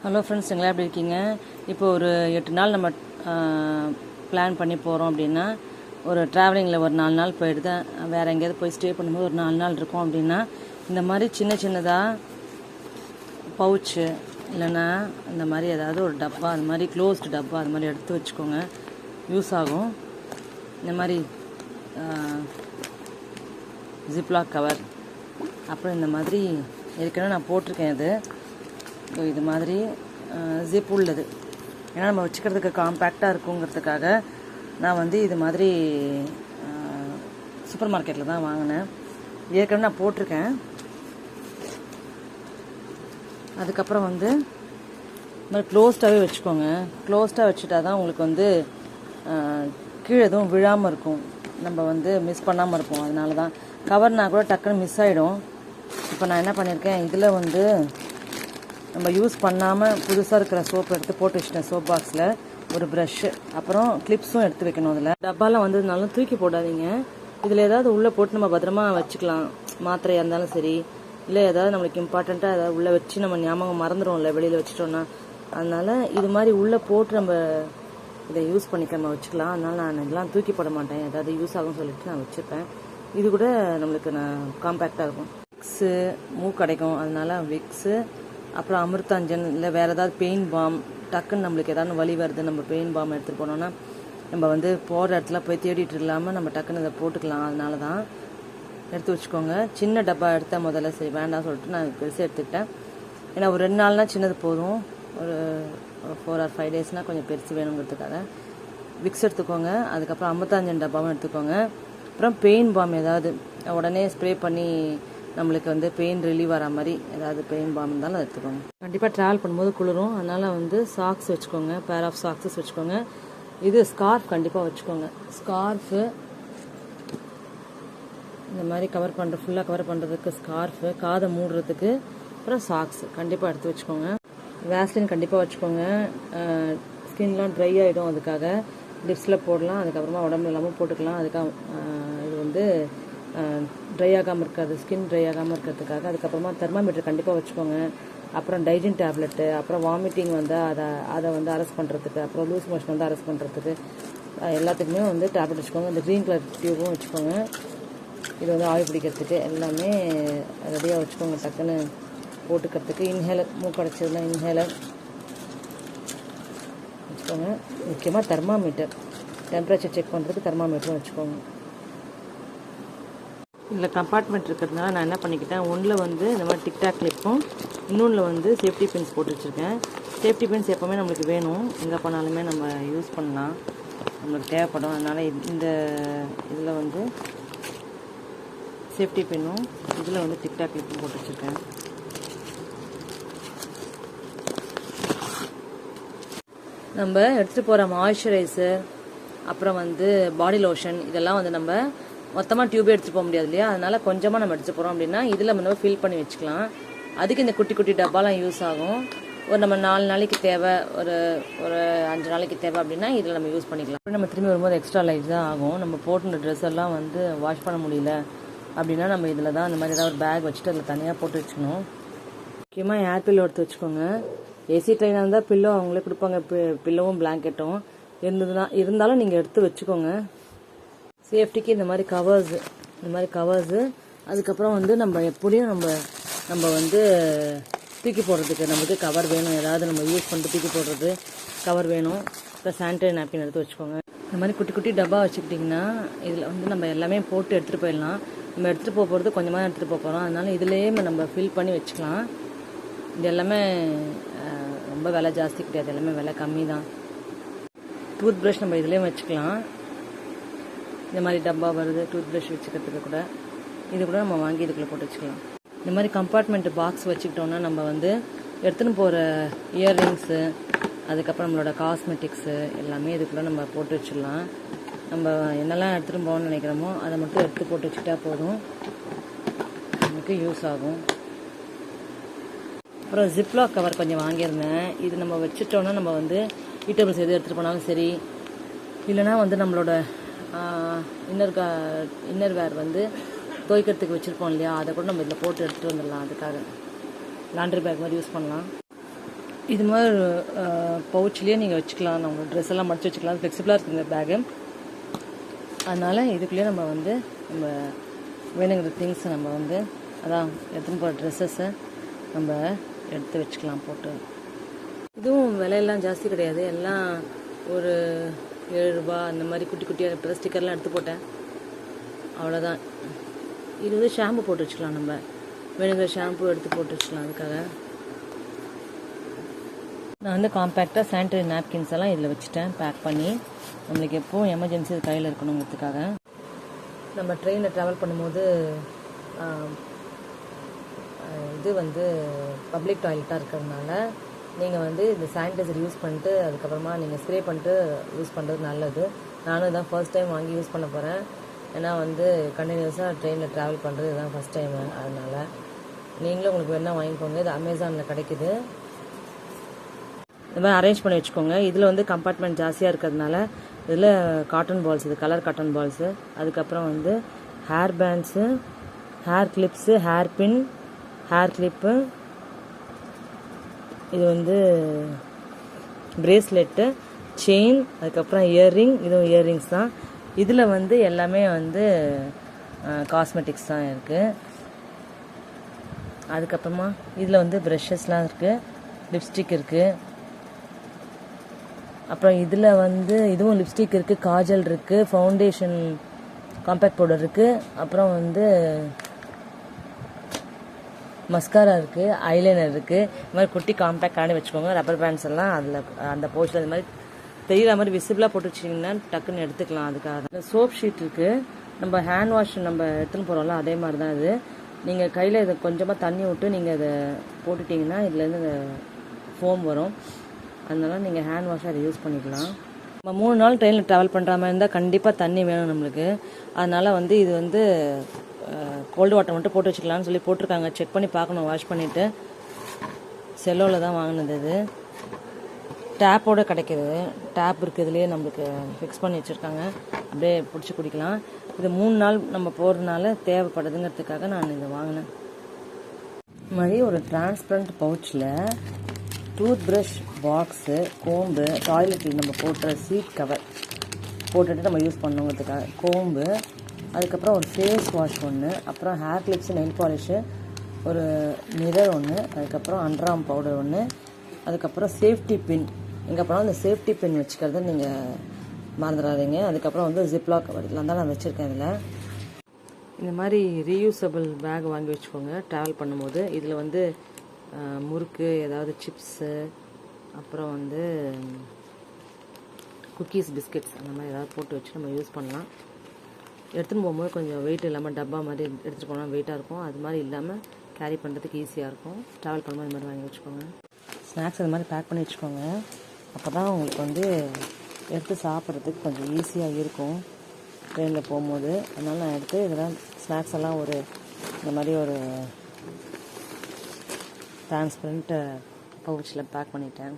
Hello friends, எங்களா எப்படி இருக்கீங்க? இப்போ ஒரு 8 நாள் நம்ம பிளான் பண்ணி போகிறோம் அப்படின்னா, ஒரு ட்ராவலிங்கில் ஒரு 4 நாள் போயிடுது. வேறு எங்கேயாவது போய் ஸ்டே பண்ணும்போது ஒரு 4 நாள் இருக்கும் அப்படின்னா, இந்த மாதிரி சின்னதாக பவுச்சு இல்லைன்னா இந்த மாதிரி ஏதாவது ஒரு டப்பா, அந்த மாதிரி க்ளோஸ்டு டப்பா அது மாதிரி எடுத்து வச்சுக்கோங்க. யூஸ் ஆகும். இந்த மாதிரி ஜிப்லாக் கவர், அப்புறம் இந்த மாதிரி ஏற்கனவே நான் போட்டிருக்கேன். இது மாதிரி ஜிப் உள்ளது. ஏன்னா நம்ம வச்சுக்கிறதுக்கு காம்பேக்டாக இருக்குங்கிறதுக்காக நான் இது மாதிரி சூப்பர் மார்க்கெட்டில் தான் வாங்கினேன். ஏற்கனவே நான் போட்டிருக்கேன். அதுக்கப்புறம் இந்த மாதிரி க்ளோஸ்டாகவே வச்சுக்கோங்க. க்ளோஸ்டாக வச்சுட்டா தான் உங்களுக்கு கீழே எதுவும் விழாமல் இருக்கும். நம்ம மிஸ் பண்ணாமல் இருக்கும். அதனால தான் கவர்னால் கூட டக்குன்னு மிஸ் ஆகிடும். இப்போ நான் என்ன பண்ணியிருக்கேன், இதில் நம்ம யூஸ் பண்ணாமல் புதுசாக இருக்கிற சோப் எடுத்து போட்டு வச்சுட்டேன். சோப் பாக்ஸில் ஒரு ப்ரஷ்ஷு, அப்புறம் கிளிப்ஸும் எடுத்து வைக்கணும். அதில் டப்பாலாம் வந்ததுனாலும் தூக்கி போடாதீங்க. இதில் ஏதாவது உள்ளே போட்டு நம்ம பத்திரமா வச்சுக்கலாம். மாத்திரையாக இருந்தாலும் சரி, இல்லை ஏதாவது நம்மளுக்கு இம்பார்ட்டண்ட்டாக ஏதாவது உள்ளே வச்சு நம்ம ஞாபகம் மறந்துடும்ல வெளியில் வச்சுட்டோன்னா. அதனால் இது மாதிரி உள்ளே போட்டு நம்ம இதை யூஸ் பண்ணிக்க நம்ம வச்சுக்கலாம். அதனால் நான் இதெல்லாம் தூக்கி போட மாட்டேன். ஏதாவது யூஸ் ஆகும்னு சொல்லிட்டு நான் வச்சுப்பேன். இது கூட நம்மளுக்கு காம்பேக்டாக இருக்கும். விக்ஸு கிடைக்கும். அதனால விக்ஸு, அப்புறம் அமிர்தாஞ்சன், இல்லை வேறு ஏதாவது பெயின் பாம், டக்குன்னு நம்மளுக்கு ஏதாவது வலி வருது, நம்ம பெயின் பாம் எடுத்துகிட்டு போனோன்னா நம்ம போகிற இடத்துல போய் தேடிட்டு இல்லாமல் நம்ம டக்குன்னு இதை போட்டுக்கலாம். அதனால தான் எடுத்து வச்சுக்கோங்க. சின்ன டப்பா எடுத்தால் முதல்ல சரி வேண்டாம் சொல்லிட்டு நான் பெருசு எடுத்துக்கிட்டேன். ஏன்னா ஒரு 2 நாள்னால் சின்னது போதும். ஒரு 4 or 5 daysனால் கொஞ்சம் பெருசு வேணுங்கிறதுக்காக விக்ஸ் எடுத்துக்கோங்க. அதுக்கப்புறம் அமிர்தாஞ்சன் டப்பாவும் எடுத்துக்கோங்க. அப்புறம் பெயின் பாம் ஏதாவது உடனே ஸ்ப்ரே பண்ணி நம்மளுக்கு பெயின் ரிலீவ் வர மாதிரி ஏதாவது பெயின் பாம் இருந்தாலும் அதை எடுத்துக்கோங்க. கண்டிப்பாக ட்ராவல் பண்ணும்போது குளிரும். அதனால் சாக்ஸ் வச்சுக்கோங்க. பேர் ஆஃப் சாக்ஸஸ் வச்சுக்கோங்க. இது ஸ்கார்ஃப் கண்டிப்பாக வச்சுக்கோங்க. ஸ்கார்ஃபு இந்த மாதிரி ஃபுல்லாக கவர் பண்ணுறதுக்கு ஸ்கார்ஃபு, காதை மூடுறதுக்கு, அப்புறம் சாக்ஸ் கண்டிப்பாக எடுத்து வச்சுக்கோங்க. வேஸ்லின் கண்டிப்பாக வச்சுக்கோங்க. ஸ்கின்லாம் ட்ரை ஆகிடும். அதுக்காக லிப்ஸில் போடலாம். அதுக்கப்புறமா உடம்புல இல்லாமல் போட்டுக்கலாம். அதுக்காக இது ட்ரை ஆகாமல் இருக்காது, ஸ்கின் ட்ரை ஆகாமல் இருக்கிறதுக்காக. அதுக்கப்புறமா தெர்மாமீட்டர் கண்டிப்பாக வச்சுக்கோங்க. அப்புறம் டைஜின் டேப்லெட்டு, அப்புறம் வாமிட்டிங் அதை அரெஸ்ட் பண்ணுறதுக்கு, அப்புறம் லூஸ் மோஷன் அரெஸ்ட் பண்ணுறதுக்கு, எல்லாத்துக்குமே டேப்லெட் வச்சுக்கோங்க. இந்த க்ரீன் கலர் டியூபும் வச்சுக்கோங்க. இது ஆவி பிடிக்கிறதுக்கு எல்லாமே ரெடியாக வச்சுக்கோங்க. டக்குன்னு போட்டுக்கிறதுக்கு இன்ஹேலர், மூக்கடைச்சதுன்னா இன்ஹேலர் வச்சுக்கோங்க. முக்கியமாக தெர்மாமீட்டர், டெம்பரேச்சர் செக் பண்ணுறதுக்கு தெர்மாமீட்டரும் வச்சுக்கோங்க. இதில் கம்பார்ட்மெண்ட் இருக்கிறதுனால நான் என்ன பண்ணிக்கிட்டேன், ஒன்றில் இந்த மாதிரி டிக்டாக் கிளிப்பும், இன்னொன்றில் சேஃப்டி பின்ஸ் போட்டு வச்சுருக்கேன். சேஃப்டி பின்ஸ் எப்போவுமே நம்மளுக்கு வேணும். எங்கே போனாலுமே நம்ம யூஸ் பண்ணலாம், நம்மளுக்கு தேவைப்படும். அதனால் இந்த இதில் சேஃப்டி பின்னும், இதில் டிக்டாக் கிளிப்பும் போட்டு வச்சுருக்கேன். நம்ம எடுத்துகிட்டு போகிற மாய்ஸ்சரைசர், அப்புறம் பாடி லோஷன், இதெல்லாம் நம்ம மொத்தமாக டியூபே எடுத்துகிட்டு போக முடியாது இல்லையா? அதனால் கொஞ்சமாக நம்ம எடுத்துகிட்டு போகிறோம் அப்படின்னா இதில் நம்ம ஃபில் பண்ணி வச்சுக்கலாம். அதுக்கு இந்த குட்டி குட்டி டப்பாலாம் யூஸ் ஆகும். ஒரு நம்ம 4 நாளைக்கு தேவை, ஒரு 5 நாளைக்கு தேவை அப்படின்னா இதில் நம்ம யூஸ் பண்ணிக்கலாம். நம்ம திரும்பி வரும்போது எக்ஸ்ட்ரா லைட் தான் ஆகும். நம்ம போட்டுன ட்ரெஸ் எல்லாம் வாஷ் பண்ண முடியல அப்படின்னா நம்ம இதில் தான் இந்த மாதிரி ஏதாவது ஒரு பேக் வச்சுட்டு அதில் தனியாக போட்டு வச்சுக்கணும். முக்கியமாக ஏர் பில்லோ எடுத்து வச்சுக்கோங்க. ஏசி ட்ரெயினாக இருந்தால் பில்லோ அவங்களே கொடுப்பாங்க. பில்லோவும் பிளாங்கெட்டும் இருந்தாலும் நீங்கள் எடுத்து வச்சுக்கோங்க. சேஃப்டிக்கு இந்த மாதிரி கவர்ஸு, அதுக்கப்புறம் நம்ம எப்படியும் நம்ம தூக்கி போடுறதுக்கு நமக்கு கவர் வேணும். ஏதாவது நம்ம யூஸ் பண்ணிட்டு தூக்கி போடுறது கவர் வேணும். அப்புறம் சானிடரி நாப்கின் எடுத்து வச்சுக்கோங்க. இந்த மாதிரி குட்டி குட்டி டப்பா வச்சுக்கிட்டிங்கன்னா இதில் நம்ம எல்லாமே போட்டு எடுத்துகிட்டு போயிடலாம். நம்ம எடுத்துகிட்டு போகிறது கொஞ்சமாக எடுத்துகிட்டு போக போகிறோம். அதனால இதுலேயே நம்ம ஃபில் பண்ணி வச்சுக்கலாம். இது எல்லாமே ரொம்ப விலை ஜாஸ்தி கிடையாது, எல்லாமே விலை கம்மி தான். டூத் ப்ரஷ் நம்ம இதுலேயும் வச்சுக்கலாம். இந்த மாதிரி டப்பா வருது டூத் ப்ரஷ் வச்சுக்கிறதுக்கு கூட. இது கூட நம்ம வாங்கி இதுக்குள்ளே போட்டு வச்சுக்கலாம். இந்த மாதிரி கம்பார்ட்மெண்ட் பாக்ஸ் வச்சுக்கிட்டோன்னா நம்ம எடுத்துன்னு போகிற இயர்ரிங்ஸு, அதுக்கப்புறம் நம்மளோட காஸ்மெட்டிக்ஸு எல்லாமே இதுக்குள்ளே நம்ம போட்டு வச்சிடலாம். நம்ம என்னெல்லாம் எடுத்துகிட்டு போகணும்னு நினைக்கிறோமோ அதை மட்டும் எடுத்து போட்டு வச்சுட்டா போதும், நமக்கு யூஸ் ஆகும். அப்புறம் ஜிப்லாக் கவர் கொஞ்சம் வாங்கியிருந்தேன். இது நம்ம வச்சுட்டோன்னா நம்ம ஈட்டபிள்ஸ் எது எடுத்துகிட்டு போனாலும் சரி, இல்லைனா நம்மளோட இன்னர் வேர் துவைக்கிறதுக்கு வச்சுருப்போம் இல்லையா, அதை கூட நம்ம இதில் போட்டு எடுத்துகிட்டு வந்துடலாம். அதுக்காக லாண்ட்ரி பேக் மாதிரி யூஸ் பண்ணலாம். இது மாதிரி பவுச்லேயே நீங்கள் வச்சுக்கலாம். நம்ம ட்ரெஸ் எல்லாம் மடிச்சு வச்சுக்கலாம். ஃப்ளெக்சிபிளாக இருக்குது இந்த பேகு. அதனால் இதுக்குள்ளேயே நம்ம வந்து நம்ம வேணுங்கிற திங்ஸ் நம்ம வந்து அதான் எடுத்துன்னு போகிற ட்ரெஸ்ஸஸை நம்ம எடுத்து வச்சுக்கலாம் போட்டு. இதுவும் விலையெல்லாம் ஜாஸ்தி கிடையாது. எல்லாம் ஒரு 7 ரூபா அந்த மாதிரி குட்டி குட்டியாக இப்போ ஸ்டிக்கர்லாம் எடுத்து போட்டேன், அவ்வளோதான். இது வந்து ஷாம்பு போட்டு வச்சுக்கலாம். நம்ம வேணுங்கிற ஷாம்பு எடுத்து போட்டு வச்சுக்கலாம். அதுக்காக நான் வந்து காம்பேக்டாக சானிடரி நாப்கின்ஸ் எல்லாம் இதில் வச்சுட்டேன் பேக் பண்ணி. நம்மளுக்கு எப்போவும் எமர்ஜென்சி இது கையில் இருக்கணுங்கிறதுக்காக. நம்ம ட்ரெயினில் ட்ராவல் பண்ணும்போது இது வந்து பப்ளிக் டாய்லெட்டாக இருக்கிறதுனால நீங்கள் வந்து இந்த சானிடைசர் யூஸ் பண்ணிட்டு அதுக்கப்புறமா நீங்கள் ஸ்ப்ரே பண்ணிட்டு யூஸ் பண்ணுறது நல்லது. நானும் இதான் ஃபர்ஸ்ட் டைம் வாங்கி யூஸ் பண்ண போகிறேன். ஏன்னா வந்து கண்டினியூஸாக ட்ரெயினில் ட்ராவல் பண்ணுறது இதுதான் ஃபஸ்ட் டைமு. அதனால் நீங்களும் உங்களுக்கு வேணால் வாங்கிக்கோங்க. இது அமேசானில் கிடைக்குது. இந்த மாதிரி அரேஞ்ச் பண்ணி வச்சுக்கோங்க. இதில் வந்து கம்பார்ட்மெண்ட் ஜாஸ்தியாக இருக்கிறதுனால இதில் காட்டன் பால்ஸ், இது கலர் காட்டன் பால்ஸு, அதுக்கப்புறம் வந்து hair bands, hair clips, hair பின், ஹேர் கிளிப்பு, இது வந்து பிரேஸ்லெட்டு, செயின், அதுக்கப்புறம் இயர்ரிங், இதுவும் இயர்ரிங்ஸ் தான். இதில் வந்து எல்லாமே வந்து காஸ்மெட்டிக்ஸ் தான் இருக்குது. அதுக்கப்புறமா இதில் வந்து ப்ரஷஸ்லாம் இருக்குது, லிப்ஸ்டிக் இருக்குது. அப்புறம் இதில் வந்து இதுவும் லிப்ஸ்டிக் இருக்குது, காஜல் இருக்குது, ஃபவுண்டேஷன் காம்பேக்ட் பவுடர் இருக்குது, அப்புறம் வந்து மஸ்காரா இருக்குது, ஐலைனர் இருக்குது. இந்த மாதிரி குட்டி காம்பேக்ட் காண்டி வச்சுக்கோங்க. ரப்பர் பேண்ட்ஸ் எல்லாம் அதில் அந்த போஸ்டில் இந்த மாதிரி தெரிகிற மாதிரி விசிபிளாக போட்டு வச்சிங்கன்னா டக்குன்னு எடுத்துக்கலாம். அதுக்காக சோப் ஷீட் இருக்குது. நம்ம ஹேண்ட் வாஷ் நம்ம எடுத்துன்னு போகிறோம்ல அதே மாதிரி தான் இது. நீங்கள் கையில் இதை கொஞ்சமாக தண்ணி விட்டு நீங்கள் அதை போட்டுட்டிங்கன்னா இதுலேருந்து இந்த ஃபோம் வரும். அதனால நீங்கள் ஹேண்ட் வாஷாக அதை யூஸ் பண்ணிக்கலாம். நம்ம 3 நாள் ட்ரெயினில் ட்ராவல் பண்ணுற மாதிரி இருந்தால் கண்டிப்பாக தண்ணி வேணும் நம்மளுக்கு. அதனால் வந்து இது வந்து கோல்டு வாட்டர் மட்டும் போட்டு வச்சுக்கலாம்னு சொல்லி போட்டிருக்காங்க. செக் பண்ணி பார்க்கணும், வாஷ் பண்ணிவிட்டு. செல்லோவில் தான் வாங்கினது இது. டேப்போடு கிடைக்கிது. டேப் இருக்குது, இதுலேயே நம்மளுக்கு ஃபிக்ஸ் பண்ணி வச்சுருக்காங்க. அப்படியே பிடிச்சி குடிக்கலாம். இது 3 நாள் நம்ம போகிறதுனால தேவைப்படுதுங்கிறதுக்காக நான் இதை வாங்கினேன். இது மாதிரி ஒரு டிரான்ஸ்பரண்ட் பவுச்சில் டூத் ப்ரஷ் பாக்ஸு, கோம்பு, டாய்லெட்டில் நம்ம போட்டுற சீட் கவர் போட்டுட்டு நம்ம யூஸ் பண்ணுங்கிறதுக்காக கோம்பு, அதுக்கப்புறம் ஒரு ஃபேஸ் வாஷ் ஒன்று, அப்புறம் ஹேர் கிளிப்ஸு, நெயில் பாலிஷு, ஒரு மிரர் ஒன்று, அதுக்கப்புறம் அண்டர்ஆர்ம் பவுடர் ஒன்று, அதுக்கப்புறம் சேஃப்டி பின். எங்கே போனாலும் அந்த சேஃப்டி பின் வச்சுக்கிறது நீங்கள் மறந்துடாதீங்க. அதுக்கப்புறம் வந்து ஜிப்லாக் கவர், இதெல்லாம் தான் நான் வச்சுருக்கேன். இதில் இந்த மாதிரி ரீயூசபிள் பேக் வாங்கி வச்சுக்கோங்க ட்ராவல் பண்ணும்போது. இதில் வந்து முறுக்கு, ஏதாவது சிப்ஸு, அப்புறம் வந்து குக்கீஸ், பிஸ்கெட்ஸ் அந்த மாதிரி ஏதாவது போட்டு வச்சு நம்ம யூஸ் பண்ணலாம். எடுத்துன்னு போகும்போது கொஞ்சம் வெயிட் இல்லாமல் டப்பா மாதிரி எடுத்துகிட்டு போனால் வெயிட்டாக இருக்கும். அது மாதிரி இல்லாமல் கேரி பண்ணுறதுக்கு ஈஸியாக இருக்கும். ட்ராவல் பண்ணும்போது இந்த மாதிரி வாங்கி வச்சுக்கோங்க. ஸ்நாக்ஸ் அது மாதிரி பேக் பண்ணி வச்சுக்கோங்க. அப்போ தான் உங்களுக்கு வந்து எடுத்து சாப்பிட்றதுக்கு கொஞ்சம் ஈஸியாக இருக்கும் ட்ரெயினில் போகும்போது. அதனால் நான் எடுத்து இதெல்லாம் ஸ்நாக்ஸ் எல்லாம் ஒரு இந்த மாதிரி ஒரு டிரான்ஸ்பரண்ட் பவுச்சில் பேக் பண்ணிட்டேன்.